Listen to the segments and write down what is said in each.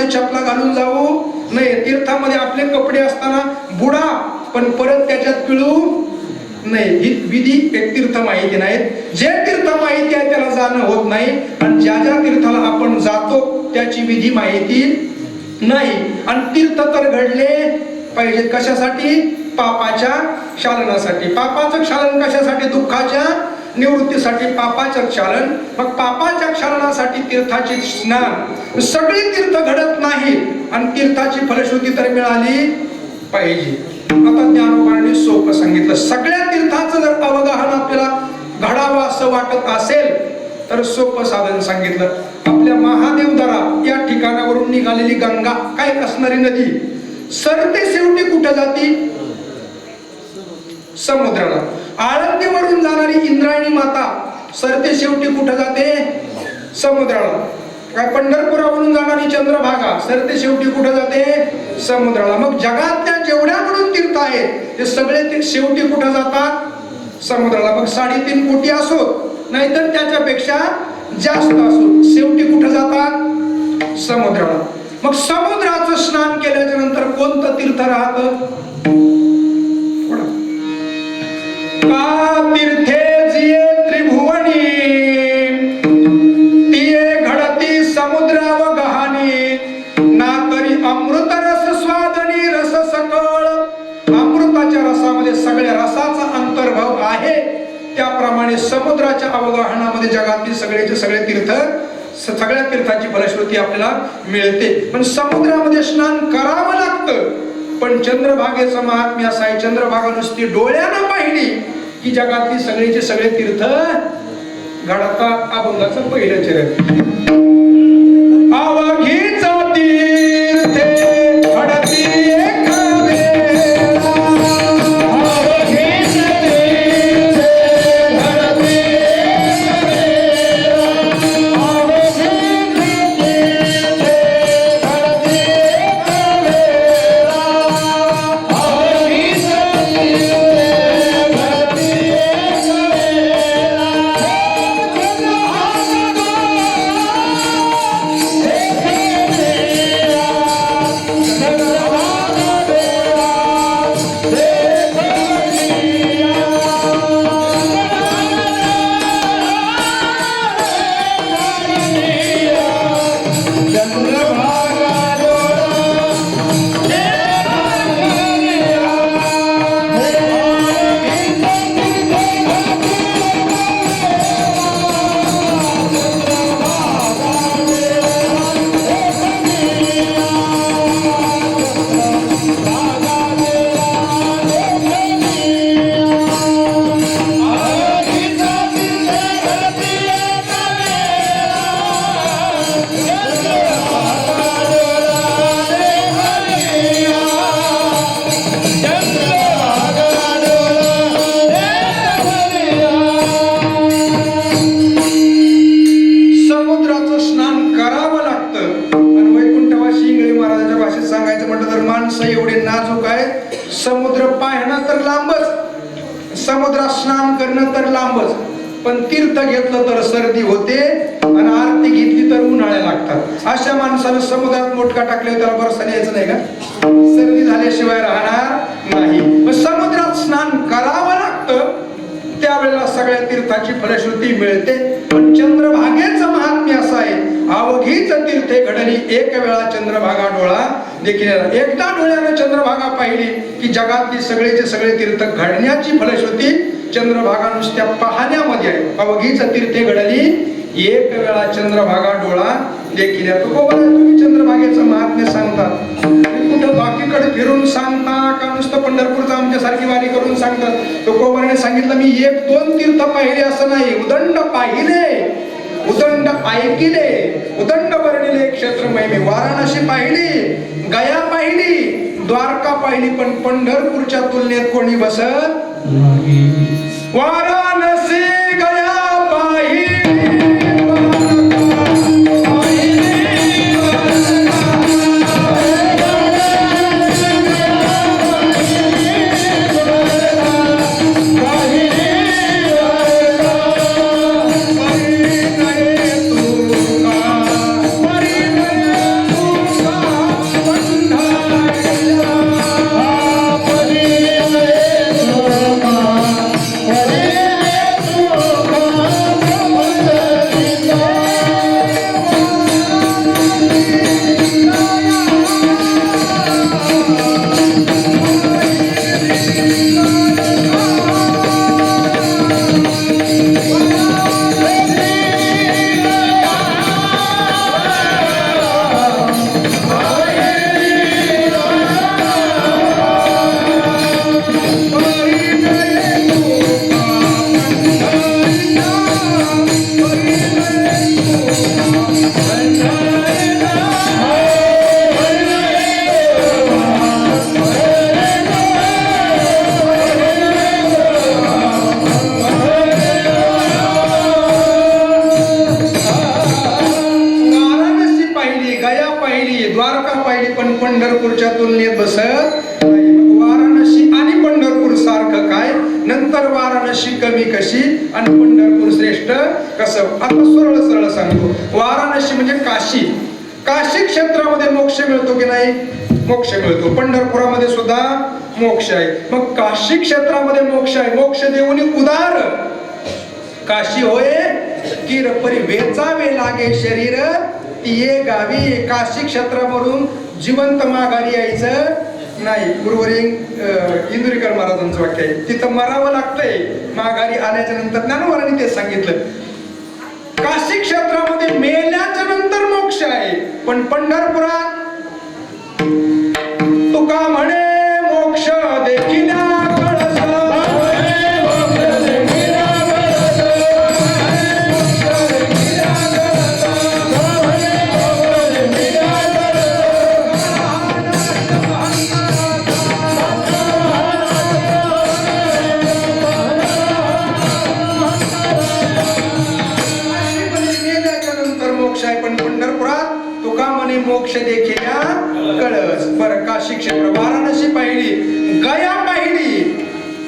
तीर्थामध्ये चपला घालून जाऊ नये, तीर्थामध्ये आपले कपडे असताना बुडा पण परत त्याच्यात पिळू नाही. ही विधी एक तीर्थ माहिती नाहीत. जे तीर्थ माहिती आहे त्याला जाणं होत नाही आणि ज्या ज्या तीर्थाला आपण जातो त्याची विधी माहिती नाही. आणि तीर्थ तर घडले पाहिजे कशासाठी? पापाच्या क्षालनासाठी. पापाचं क्षालन कशासाठी? दुःखाच्या निवृत्तीसाठी पापाचं क्षालन. मग पापाच्या क्षालनासाठी तीर्थाचे स्नान. सगळी तीर्थ घडत नाहीत आणि तीर्थाची फलश्रुती तर मिळाली पाहिजे. आता ज्ञानोबांनी सोपं सांगितलं. सगळ्या तीर्थाचं जर अवगाहन आपल्याला घडावं असं वाटत असेल तर सोपं साधन सांगितलं. आपल्या महादेवदरा या ठिकाणावरून निघालेली गंगा काय असणारी नदी सरते शेवटी कुठं जाती? समुद्राला. आळंदीवरून जाणारी इंद्रायणी माता सरते शेवटी कुठं जाते? समुद्राला. काय पंढरपुरावरून जाणारी चंद्रभागा सरते शेवटी कुठं जाते? समुद्राला. मग जगातल्या जेवढ्या म्हणून तीर्थ आहेत ते सगळे ते शेवटी कुठं जातात? समुद्राला. मग 3.5 कोटी असोत नाहीतर त्याच्यापेक्षा जास्त असोत शेवटी कुठं जातात? समुद्राला. मग समुद्राचं स्नान केल्याच्या नंतर कोणतं तीर्थ राहतं? का तीर्थे जिये त्रिभुवनी तिये घडती समुद्राव गहाणी ना तरी अमृत रस स्वादनी रस सकळ. अमृताच्या रसामध्ये सगळ्या रसाचा अंतर्भाव आहे त्याप्रमाणे समुद्राच्या अवगाहनामध्ये जगातील सगळ्याचे सगळे तीर्थ सगळ्या तीर्थाची फलश्रुती आपल्याला मिळते. पण समुद्रामध्ये स्नान करावं लागतं. पण चंद्रभागेचं महात्म्य असं आहे. चंद्रभागा नुसती डोळ्यानं पाहिली की जगातील सगळेचे सगळे तीर्थ घडतात. अभंगाचं पहिलं चरण. अवघीच तीर्थे घडती एक वेळा, अवघीच तीर्थे घडती एक वेळा, अवघीच तीर्थे घडती एक वेळा, अवघीच तीर्थे घडती एक वेळा. समुद्र पाहणं तर लांबच, समुद्रात स्नान करणं तर लांबच, पण तीर्थ घेतलं तर सर्दी होते आणि आरती घेतली तर उन्हाळ्या लागतात. अशा माणसानं समुद्रात मोटका टाकल्यावर त्याला बरसाने यायचं नाही का? सर्दी झाल्याशिवाय राहणार नाही. समुद्रात स्नान करावं लागतं त्यावेळेला सगळ्या तीर्थाची फलश्रुती मिळते. पण चंद्रभागेचं महात्म्य असं आहे. अवघीच तीर्थे घडली एक वेळा चंद्रभागा डोळा देखील. एकदा डोळ्यानं चंद्रभागा पाहिली की जगातली सगळेचे सगळे तीर्थ घडण्याची फलश्रुती चंद्रभागा नुसत्या पाहण्यामध्ये आहे. अवघीच तीर्थे घडली एक वेळा चंद्रभागा डोळा देखील. तुम्ही चंद्रभागेचं महात्म्य सांगतात कुठं बाकीकडे फिरून सांगता का नुसतं पंढरपूरचं आमच्यासारखी वारी करून सांगतात? तुकोबाने सांगितलं मी 1-2 तीर्थ पाहिले असं नाही, उदंड पाहिले, उदंड ऐकिले, उदंड वर्णिले क्षेत्र महिमे. वाराणसी पाहिली, गया पाहिली, द्वारका पाहिली, पण पंढरपूरच्या तुलनेत कोणी बसत? वाराणसी गया पाहिली, द्वारका पाहिली पण पंढरपूरच्या तुलनेत बसत नाही. वाराणसी आणि पंढरपूर सारखं काय, नंतर वाराणसी कमी कशी आणि पंढरपूर श्रेष्ठ कसं. आता सरळ सरळ सांगतो. वाराणसी म्हणजे काशी. काशी क्षेत्रामध्ये मोक्ष मिळतो की नाही? मोक्ष मिळतो. पंढरपुरामध्ये सुद्धा मोक्ष आहे. मग काशी क्षेत्रामध्ये मोक्ष आहे. मोक्ष देऊनी उदार काशी होय किर परी वेचावे लागे शरीर ये गावी. काशी क्षेत्रावरून जिवंत माघारी यायचं नाही. गुरुवरी इंदुरीकर महाराजांचं वाक्य आहे. तिथं मरावं लागतंय माघारी आल्याच्या नंतर. ज्ञानोबांनी ते सांगितलं. काशी क्षेत्रामध्ये मेल्याच्या नंतर मोक्ष आहे. पण पंढरपुरात तुका म्हणे मोक्ष देखील मोक्ष देखील कळस. बरं, काशी क्षेत्र. वाराणसी पाहिली, गया पाहिली.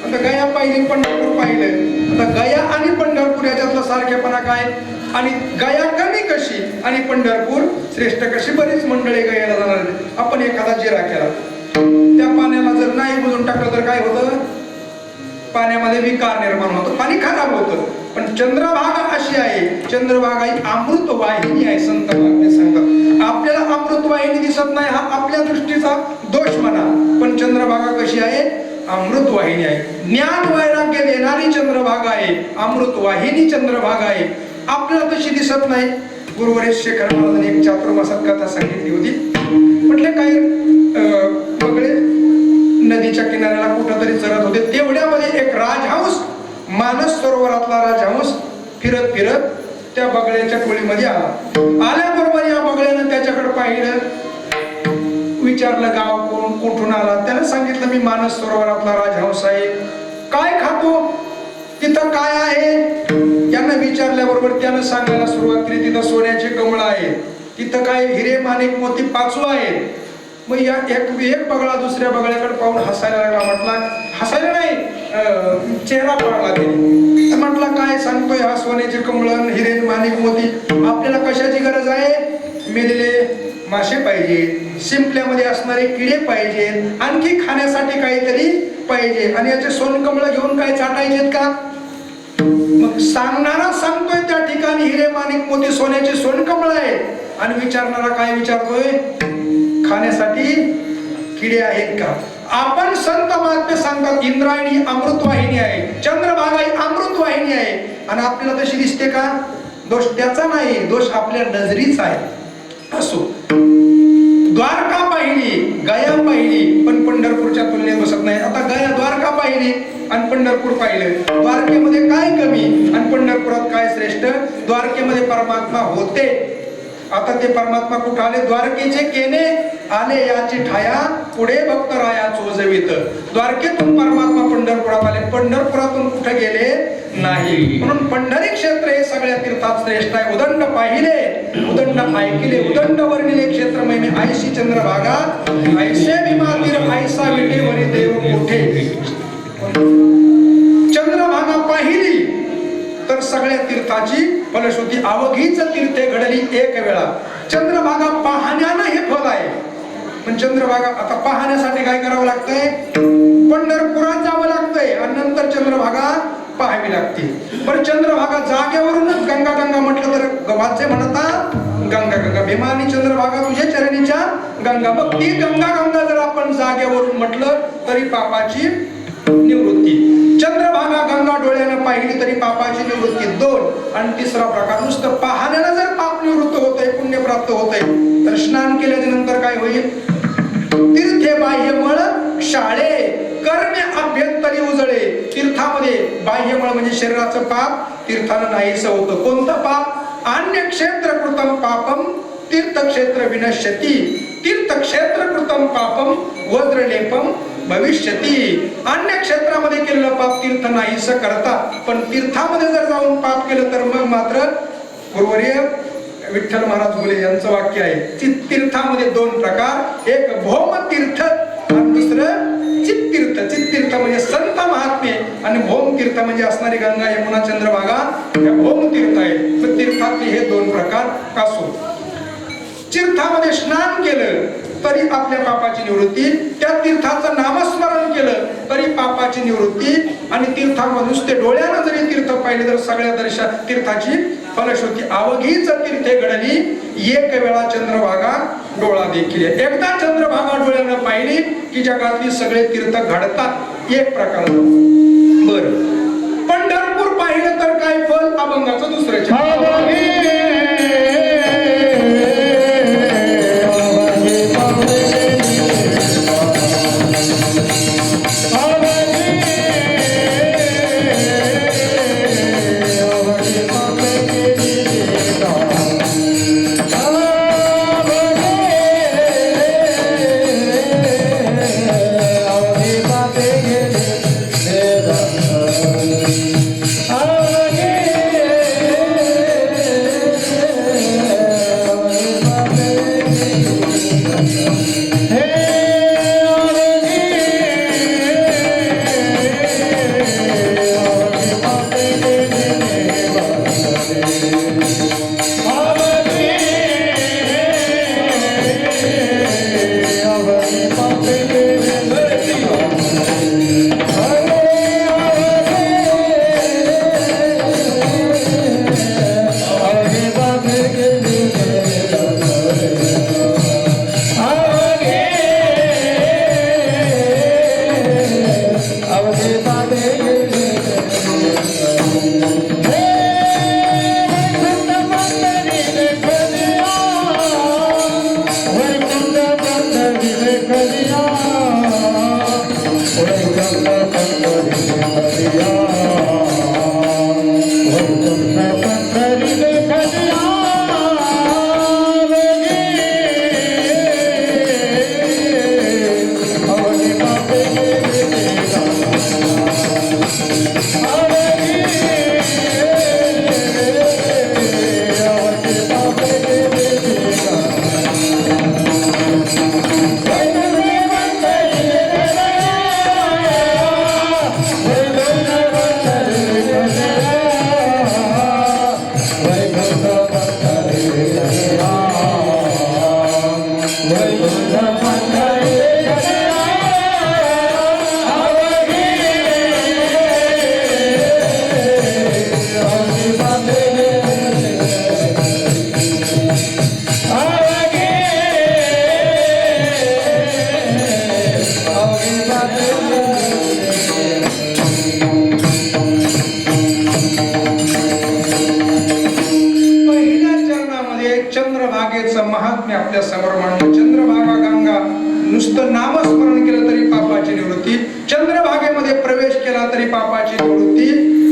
आता गया पाहिली, पंढरपूर पाहिलं. आता गया आणि पंढरपूर याच्यातला सारखेपणा काय, आणि गया कमी कशी आणि पंढरपूर श्रेष्ठ कशी. बरीच मंडळी गयाला जाणार. आपण एखादा जिरा केला, त्या पाण्याला जर नाही बुजून टाकलं तर काय होतं? पाण्यामध्ये विकार निर्माण होतो, पाणी खराब होतं. पण चंद्रभागा अशी आहे, चंद्रभागा ही अमृत वाहिनी आहे. संत महात्मे सांगतात आपल्याला अमृत वाहिनी दिसत नाही, हा आपल्या दृष्टीचा दोष म्हणा. पण चंद्रभागा कशी आहे? अमृत वाहिनी आहे. ज्ञान वैराग्य देणारी चंद्रभागा आहे, अमृत वाहिनी चंद्रभागा आहे. आपल्याला तशी दिसत नाही. गुरुवरेश शेखर महाराजांनी एक चातुर्मासात कथा सांगितली होती. म्हटले काही बगळे नदीच्या किनाऱ्याला कुठंतरी चरत होते. तेवढ्यामध्ये एक राजहंस, मानस सरोवरातला राजहंस फिरत फिरत त्या बगळ्याच्या टोळीमध्ये आला. आल्याबरोबर या बगळ्यानं त्याच्याकडे पाहिलं, विचारलं गाव कोण, कुठून आला. त्यानं सांगितलं मी मानस सरोवरातला राजहंस आहे. काय खातो, तिथं काय आहे यानं विचारल्याबरोबर त्यानं सांगायला सुरुवात केली. तिथं सोन्याचे कमळ आहे, तिथं काय हिरे माणिक मोती पाचू आहे. मग या एक बगळा दुसऱ्या बगळ्याकडे पाहून हसायला लागला. म्हटला, हसायला नाही, चेहरा पाडला त्याने. म्हटला काय सांगतोय हा, सोन्याचे कमळन हिरे माणिक मोती, आपल्याला कशाची गरज आहे? मेलेले मासे पाहिजे, शिंपल्यामध्ये असणारे किडे पाहिजेत, आणखी खाण्यासाठी काहीतरी पाहिजे. आणि याचे सोनकमळ घेऊन काय चाटायचेत का? मग सांगणारा सांगतोय त्या ठिकाणी हिरे माणिक मोती सोन्याचे सोनकमळ आहे, आणि विचारणारा काय विचारतोय? खाण्यासाठी किडे आहेत का? आपण संत महात्मे सांगतात इंद्रायणी अमृत वाहिनी आहे, चंद्रभागा ही अमृत वाहिनी आहे. आणि आपल्याला तशी दिसते का? दोष त्याचा नाही, दोष आपल्या नजरीचा आहे. असो, द्वारका पाहिली, गया पाहिली, पण पंढरपूरच्या तुलनेत बसत नाही. आता गया द्वारका पाहिली आणि पंढरपूर पाहिलं. द्वारकेमध्ये काय कमी आणि पंढरपुरात काय श्रेष्ठ? द्वारकेमध्ये परमात्मा होते. आता ते परमात्मा कुठे आले? द्वारकेचे केने आले याची ठाया, पुढे भक्त राया चोजवित. द्वारकेतून परमात्मा पंढरपुरात आले, पंढरपुरातून कुठे गेले नाही. म्हणून पंढरी क्षेत्र हे सगळ्या तीर्थात श्रेष्ठ आहे. उदंड पाहिले, उदंड ऐकिले, उदंड वर्णिले क्षेत्र महिमे ऐशी चंद्रभागा, ऐसे भीमातीर ऐसा विटे वरी देव मोठे. चंद्रभागा पाहिली तर सगळ्या तीर्थाची फलश्रुती. अवघीच तीर्थे घडली एक वेळा. चंद्रभागा पाहण्यानं हे फल आहे. पण चंद्रभागा आता पाहण्यासाठी काय करावं लागतंय? पंढरपुरात जावं लागतंय आणि नंतर चंद्रभागा पाहावी लागते. पण चंद्रभागा जागेवरूनच गंगा गंगा म्हटलं तर वाचे म्हणता गंगा गंगा भीमानी चंद्रभागा तुझ्या चरणीच्या गंगा. मग ती गंगा गंगा जर आपण जागेवरून म्हटलं तरी पापाची निवृत्ती. चंद्रभागा गंगा डोळ्यानं पाहिली तरी पापाची निवृत्ती 2. आणि तिसरा प्रकार नुसतं पाहण्यानं जर पाप निवृत्त होतंय, पुण्य प्राप्त होतंय, तर स्नान केल्याच्या नंतर काय होईल? तीर्थे बाह्यमळ शाळे कर्मे अभ्यंतरी उजळे. तीर्थामध्ये बाह्यमळ म्हणजे शरीराचं पाप तीर्थानं नाहीसं होतं. कोणतं पाप? अन्य क्षेत्र कृतम पापम तीर्थक्षेत्र विनश्यती. तीर्थक्षेत्र कृतम पापम वज्रलेपम भविष्यती. अन्य क्षेत्रामध्ये केलेलं पाप तीर्थ नाहीसं करतात, पण तीर्थामध्ये जर जाऊन पाप केलं तर मग मात्र गुरुवर्य विठ्ठल महाराज बोले यांचं वाक्य आहे, तीर्थामध्ये दोन प्रकार, एक भौम तीर्थ आणि दुसरं चित्तीर्थ. चित्तीर्थ म्हणजे संत महात्मे आणि भौम तीर्थ म्हणजे असणारी गंगा यमुना चंद्रभागा या भौम तीर्थ आहे. तर तीर्थातले हे दोन प्रकार असो. तीर्थामध्ये स्नान केलं तरी आपल्या पापाची निवृत्ती, त्या तीर्थाचं नामस्मरण केलं तरी पापाची निवृत्ती, आणि तीर्थामध्ये नुसते डोळ्यानं जरी तीर्थ पाहिले तर सगळ्या तीर्थाची फलश्रुती. अवघीच तीर्थे घडली, एक वेळा चंद्रभागा डोळा देखील. एकदा चंद्रभागा डोळ्यानं पाहिली की जगातली सगळे तीर्थ घडतात. एक प्रकार. बर, पंढरपूर पाहिलं तर काय फल? अभंगाचं दुसरं महात्म्य आपल्या समोर मांडलं. चंद्रभागा गंगा नुसतं नामस्मरण केलं तरी पापाची निवृत्ती, चंद्रभागेमध्ये प्रवेश केला तरी पापाची निवृत्ती,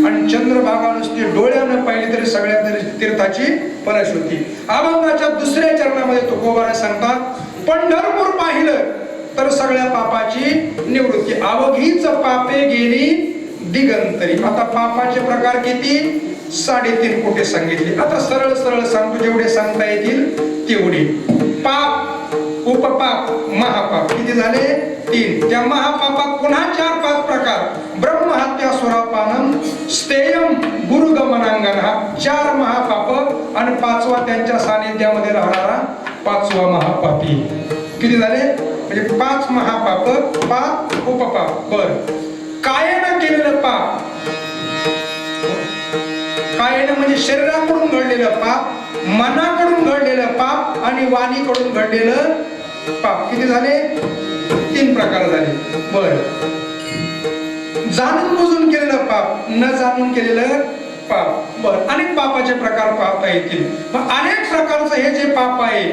आणि चंद्रभागा नुसती डोळ्यानं पाहिली तरी सगळ्या तीर्थाची फलश्रुती. अभंगाच्या दुसऱ्या चरणामध्ये तुकोबाने सांगतात, पंढरपूर पाहिलं तर सगळ्या पापाची निवृत्ती, अवघीच पापे गेली दिगंतरी. आता पापाचे प्रकार किती? 3.5 कोटी सांगितले. आता सरळ सरळ सांगतो, जेवढे सांगता येतील तेवढे. पाप, उपपाप, महापाप किती झाले? 3. त्या महापापात पुन्हा 4-5 प्रकार. ब्रह्महत्या, सुरापानम, स्थेयम, गुरुगमनांगण, हा 4 महापाप, आणि 5वा त्यांच्या सानिध्यामध्ये राहणारा 5वा महापापी. किती झाले? म्हणजे 5 महापाप, पाप, उपपाप. बर, कायेनं केलेलं पाप, कायेनं म्हणजे शरीराकडून घडलेलं पाप, मनाकडून घडलेलं पाप, आणि वाणीकडून घडलेलं पाप. किती झाले? 3 प्रकार झाले. बर, जाणून बुजून केलेलं पाप, न जाणून केलेलं पाप. बर, अनेक पापाचे प्रकार पाहता येतील. मग अनेक प्रकारचं हे जे पाप आहे,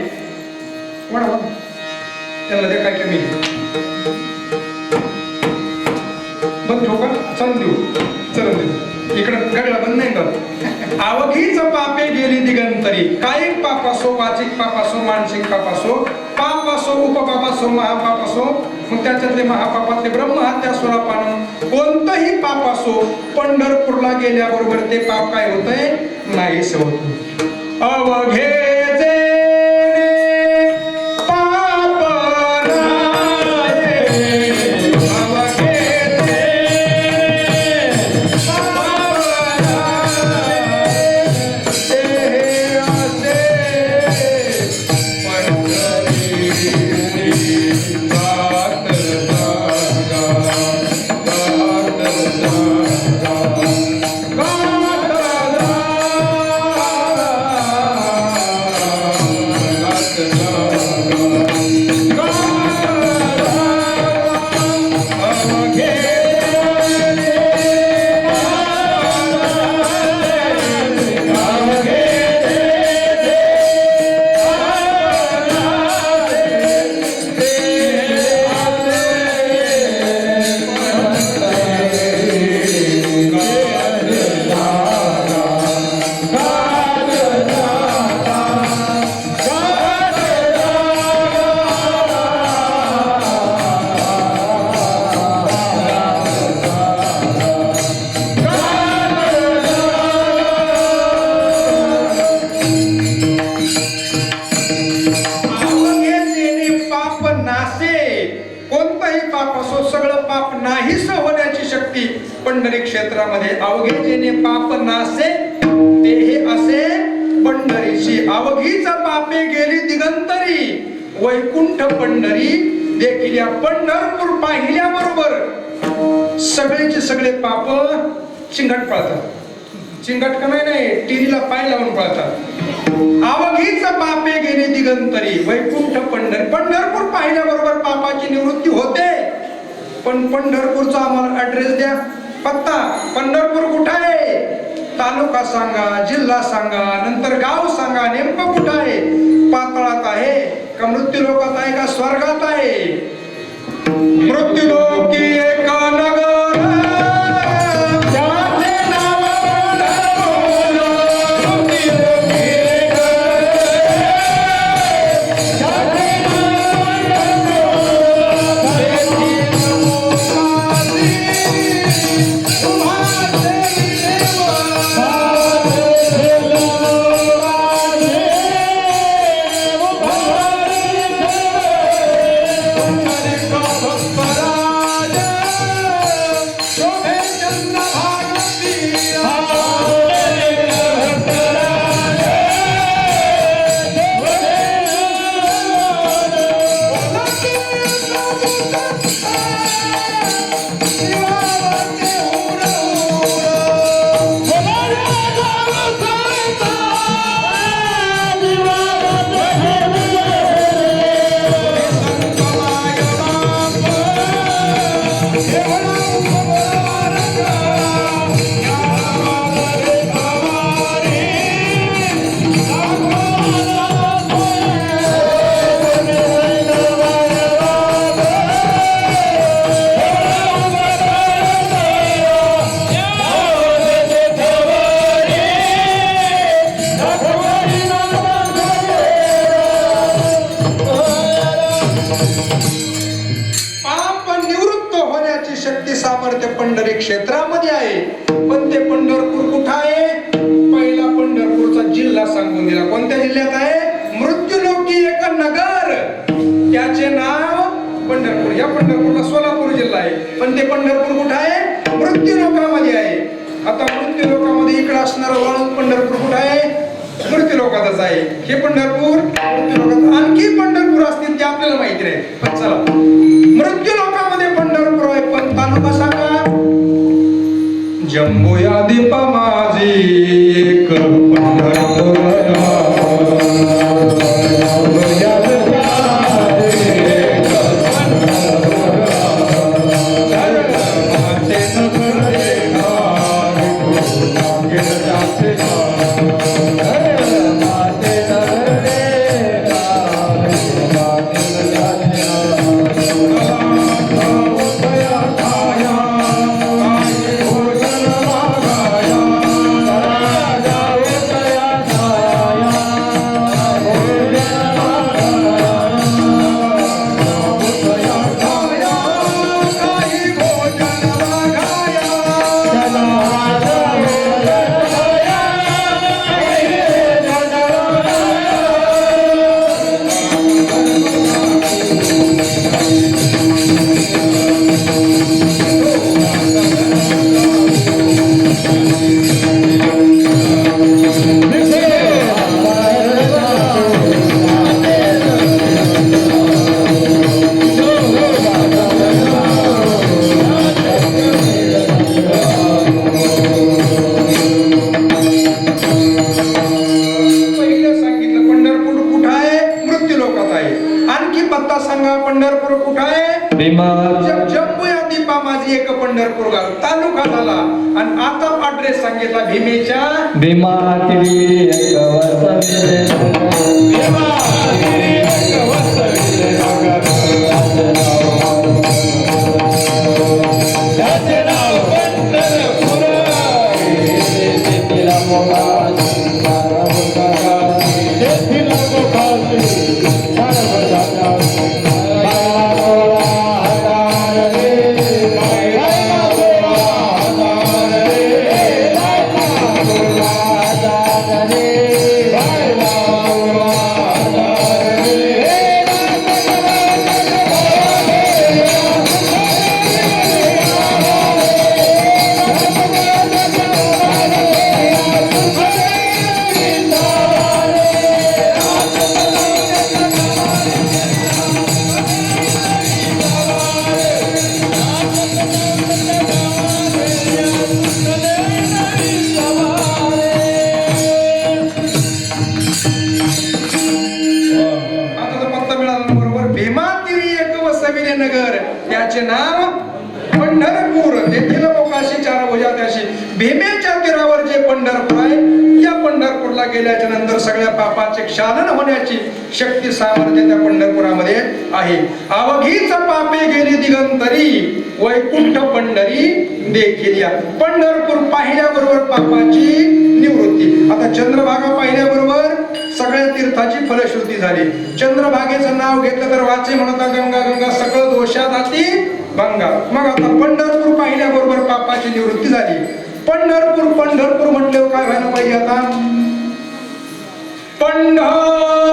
त्याला ते काय कमी बंद ठोका, चालून देऊ इकडं गडला बंद नाही कर. अवघीच पापे गेली दिगंतरी. कायिक पाप असो, वाचिक पाप असो, मानसिक पाप असो, पाप असो, उपपाप असो, महापाप असो, मग त्याच्यातले महापापातले ब्रह्महत्या, सुरापान, कोणतंही पाप असो, पंढरपूरला गेल्याबरोबर ते पाप काय होतंय? नाहीच होत. अवघे पाप असो, सगळं पाप नाहीस होण्याची शक्ती पंढरी क्षेत्रामध्ये. अवघे जेणे पाप नासे ते हे असे पंढरीची, अवघीच पापे गेली दिगंतरी, वैकुंठ पंढरी देखील या पंढरपूर पाहिल्याबरोबर सगळेचे सगळे पाप चिंगट पळतात. चिंगट का नाही, टिरीला पाय लावून पळतात. अवघीच पापे गेली दिगंतरी, वैकुंठ पंढरी. पंढरपूर पाहिल्याबरोबर पापाची निवृत्ती होते. पण पंढरपूरचा आम्हाला ऍड्रेस द्या, पत्ता. पंढरपूर कुठं आहे, तालुका सांगा, जिल्हा सांगा, नंतर गाव सांगा, नेमकं कुठं आहे. पाताळात आहे का मृत्यू लोकात आहे का स्वर्गात आहे. मृत्यू लोकी एका नगर पंढरी क्षेत्रामध्ये आहे. पण ते पंढरपूर कुठं आहे, पहिला पंढरपूरचा जिल्हा सांगून दिला. कोणत्या जिल्ह्यात आहे, मृत्यूलोकी एक नगर, त्याचे नाव पंढरपूर. या पंढरपूरला सोलापूर जिल्हा आहे, पण ते पंढरपूर कुठं आहे, मृत्यूलोकामध्ये आहे. आता मृत्यूलोकामध्ये इकडे असणारं वाळून पंढरपूर कुठं आहे, मृत्यूलोकातच आहे. हे पंढरपूर मृत्यूलोकात. आणखी पंढरपूर असतील ते आपल्याला माहिती नाही, पण चला मृत्यूलोकामध्ये पंढरपूर आहे. पण तालुका सांगा, जम्बो या दीपा माझी एक पंढरपूर. पंढरपूर गाव तालुका झाला. आणि आता ऍड्रेस सांगितला भीमेच्या भीमातिरी जे नगर त्याचे नाव पंढरपूर. तेथील मोकाशी चार भुजा त्याशी. भीमेच्या तीरावर जे पंढरपूर आहे, त्या पंढरपूरला गेल्याच्या नंतर सगळ्या पापाचे क्षालन होण्याची शक्ती सामर्थ्य त्या पंढरपुरामध्ये आहे. अवघीच पापे गेली दिगंतरी, वैकुंठ पंढरी देखील या. पंढरपूर पाहिल्याबरोबर पापाची निवृत्ती. आता चंद्रभागा पाहिल्याबरोबर सगळ्या तीर्थाची फलश्रुती झाली. चंद्रभागेचं नाव घेतलं तर वाचे म्हणता गंगा गंगा सकळ दोषा जाती भंगा. मग आता पंढरपूर पाहिल्याबरोबर पापाची निवृत्ती झाली. पंढरपूर पंढरपूर म्हटल्यावर काय व्हायला पाहिजे आता? पंढर